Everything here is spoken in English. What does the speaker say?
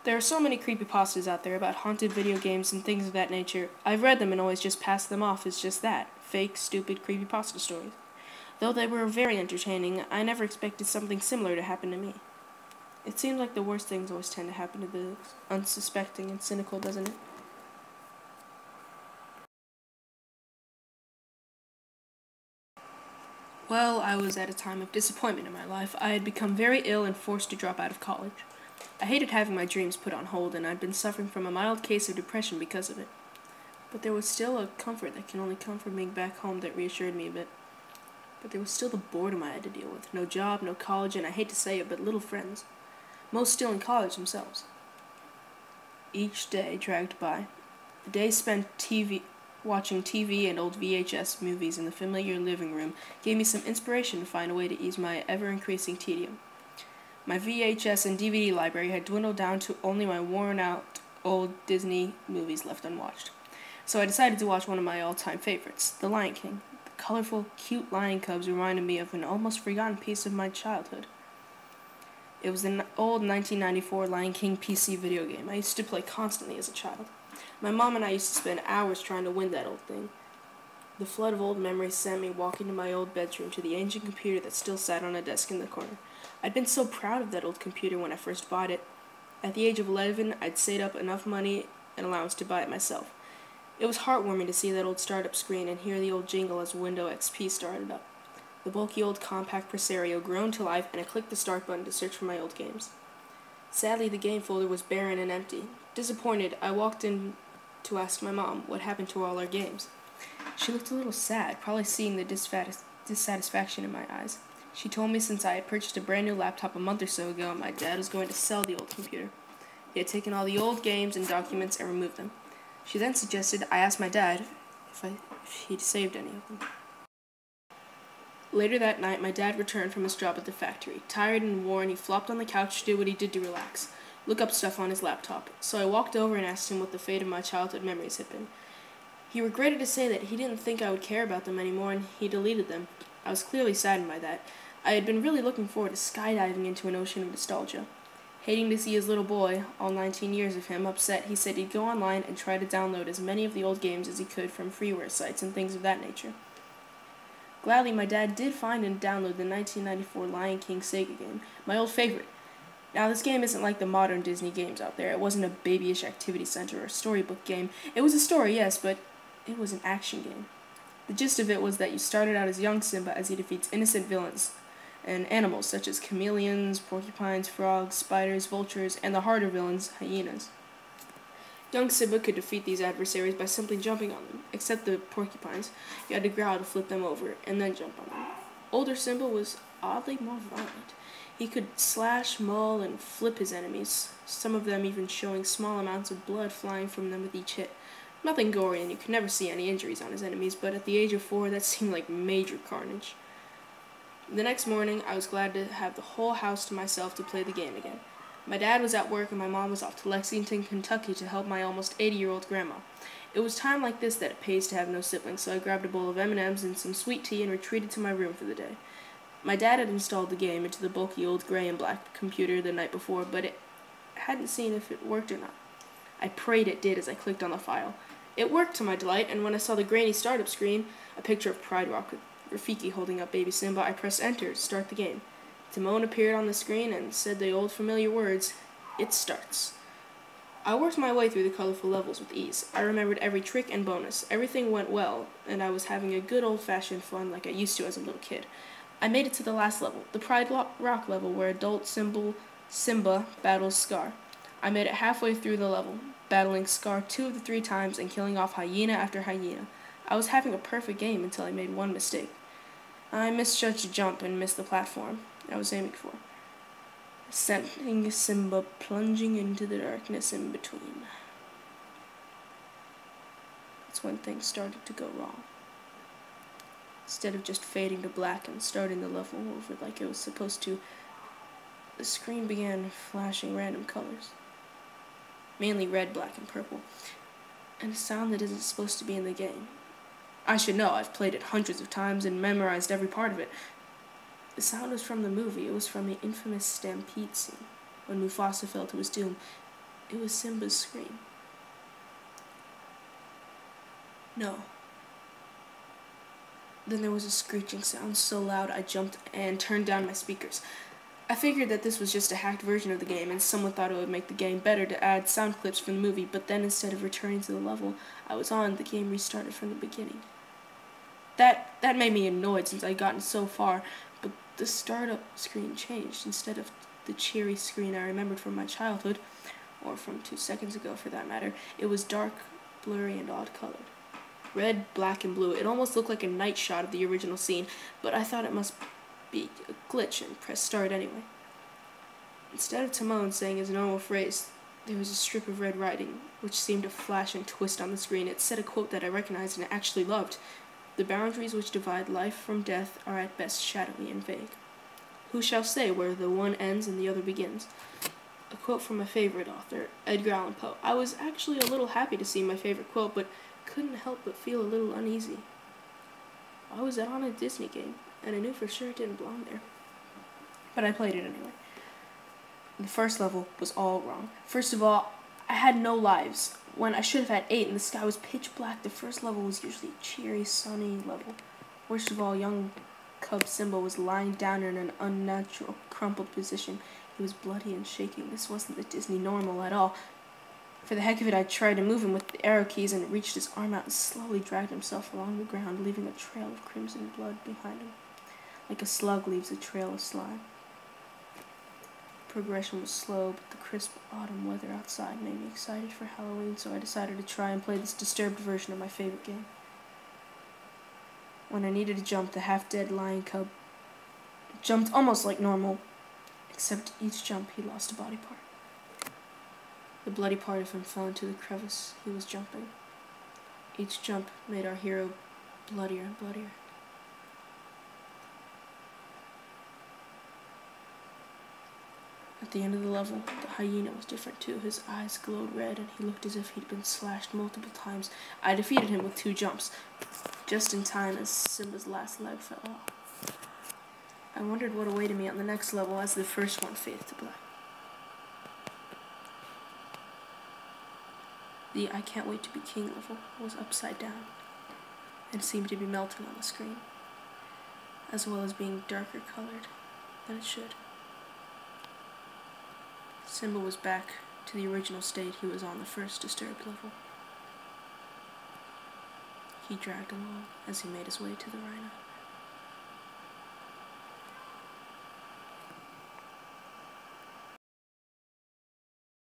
There are so many creepypastas out there about haunted video games and things of that nature. I've read them and always just passed them off as just that, fake, stupid creepypasta stories. Though they were very entertaining, I never expected something similar to happen to me. It seems like the worst things always tend to happen to the unsuspecting and cynical, doesn't it? Well, I was at a time of disappointment in my life. I had become very ill and forced to drop out of college. I hated having my dreams put on hold, and I'd been suffering from a mild case of depression because of it. But there was still a comfort that can only come from being back home that reassured me a bit. But there was still the boredom I had to deal with. No job, no college, and I hate to say it, but little friends. Most still in college themselves. Each day dragged by. The days spent watching TV and old VHS movies in the familiar living room gave me some inspiration to find a way to ease my ever-increasing tedium. My VHS and DVD library had dwindled down to only my worn-out old Disney movies left unwatched. So I decided to watch one of my all-time favorites, The Lion King. The colorful, cute lion cubs reminded me of an almost forgotten piece of my childhood. It was an old 1994 Lion King PC video game I used to play constantly as a child. My mom and I used to spend hours trying to win that old thing. The flood of old memories sent me walking to my old bedroom to the ancient computer that still sat on a desk in the corner. I'd been so proud of that old computer when I first bought it. At the age of 11, I'd saved up enough money and allowance to buy it myself. It was heartwarming to see that old startup screen and hear the old jingle as Windows XP started up. The bulky old compact Presario groaned to life, and I clicked the start button to search for my old games. Sadly, the game folder was barren and empty. Disappointed, I walked in to ask my mom what happened to all our games. She looked a little sad, probably seeing the dissatisfaction in my eyes. She told me since I had purchased a brand new laptop a month or so ago, my dad was going to sell the old computer. He had taken all the old games and documents and removed them. She then suggested I ask my dad if he'd saved any of them. Later that night, my dad returned from his job at the factory. Tired and worn, he flopped on the couch to do what he did to relax, look up stuff on his laptop. So I walked over and asked him what the fate of my childhood memories had been. He regretted to say that he didn't think I would care about them anymore, and he deleted them. I was clearly saddened by that. I had been really looking forward to skydiving into an ocean of nostalgia. Hating to see his little boy, all 19 years of him, upset, he said he'd go online and try to download as many of the old games as he could from freeware sites and things of that nature. Gladly, my dad did find and download the 1994 Lion King Sega game, my old favorite. Now, this game isn't like the modern Disney games out there. It wasn't a babyish activity center or a storybook game. It was a story, yes, but it was an action game. The gist of it was that you started out as young Simba as he defeats innocent villains and animals such as chameleons, porcupines, frogs, spiders, vultures, and the harder villains, hyenas. Young Simba could defeat these adversaries by simply jumping on them, except the porcupines. You had to growl to flip them over, and then jump on them. Older Simba was oddly more violent. He could slash, maul, and flip his enemies, some of them even showing small amounts of blood flying from them with each hit. Nothing gory, and you could never see any injuries on his enemies, but at the age of 4, that seemed like major carnage. The next morning, I was glad to have the whole house to myself to play the game again. My dad was at work and my mom was off to Lexington, Kentucky to help my almost 80-year-old grandma. It was time like this that it pays to have no siblings, so I grabbed a bowl of M&Ms and some sweet tea and retreated to my room for the day. My dad had installed the game into the bulky old gray and black computer the night before, but it hadn't seen if it worked or not. I prayed it did as I clicked on the file. It worked to my delight, and when I saw the grainy startup screen, a picture of Pride Rock with Rafiki holding up baby Simba, I pressed enter to start the game. Timon appeared on the screen and said the old familiar words, "It starts." I worked my way through the colorful levels with ease. I remembered every trick and bonus. Everything went well, and I was having a good old-fashioned fun like I used to as a little kid. I made it to the last level, the Pride Rock level where adult Simba battles Scar. I made it halfway through the level, battling Scar 2 of the 3 times and killing off hyena after hyena. I was having a perfect game until I made one mistake. I misjudged a jump and missed the platform I was aiming for, sending Simba plunging into the darkness in between. That's when things started to go wrong. Instead of just fading to black and starting the level over like it was supposed to, the screen began flashing random colors. Mainly red, black, and purple, and a sound that isn't supposed to be in the game. I should know, I've played it hundreds of times and memorized every part of it. The sound was from the movie. It was from the infamous stampede scene, when Mufasa fell to his doom. It was Simba's scream. No. Then there was a screeching sound so loud I jumped and turned down my speakers. I figured that this was just a hacked version of the game, and someone thought it would make the game better to add sound clips from the movie, but then instead of returning to the level I was on, the game restarted from the beginning. That made me annoyed since I'd gotten so far, but the startup screen changed. Instead of the cheery screen I remembered from my childhood, or from 2 seconds ago for that matter, it was dark, blurry, and odd-colored. Red, black, and blue. It almost looked like a night shot of the original scene, but I thought it must be a glitch and pressed start anyway. Instead of Timon saying his normal phrase, there was a strip of red writing, which seemed to flash and twist on the screen. It said a quote that I recognized and actually loved. The boundaries which divide life from death are at best shadowy and vague. Who shall say where the one ends and the other begins? A quote from my favorite author, Edgar Allan Poe. I was actually a little happy to see my favorite quote, but couldn't help but feel a little uneasy. Why was that on a Disney game? And I knew for sure it didn't belong there. But I played it anyway. The first level was all wrong. First of all, I had no lives, when I should have had 8 and the sky was pitch black. The first level was usually a cheery, sunny level. Worst of all, young cub Simba was lying down in an unnatural, crumpled position. He was bloody and shaking. This wasn't the Disney normal at all. For the heck of it, I tried to move him with the arrow keys and reached his arm out and slowly dragged himself along the ground, leaving a trail of crimson blood behind him, like a slug leaves a trail of slime. Progression was slow, but the crisp autumn weather outside made me excited for Halloween, so I decided to try and play this disturbed version of my favorite game. When I needed to jump, the half-dead lion cub jumped almost like normal, except each jump he lost a body part. The bloody part of him fell into the crevice he was jumping. Each jump made our hero bloodier and bloodier. At the end of the level, the hyena was different too. His eyes glowed red, and he looked as if he'd been slashed multiple times. I defeated him with 2 jumps, just in time as Simba's last leg fell off. I wondered what awaited me on the next level as the first one faded to black. The I can't wait to be king level was upside down, and seemed to be melting on the screen, as well as being darker colored than it should. Simba was back to the original state he was on the first disturbed level. He dragged along as he made his way to the rhino.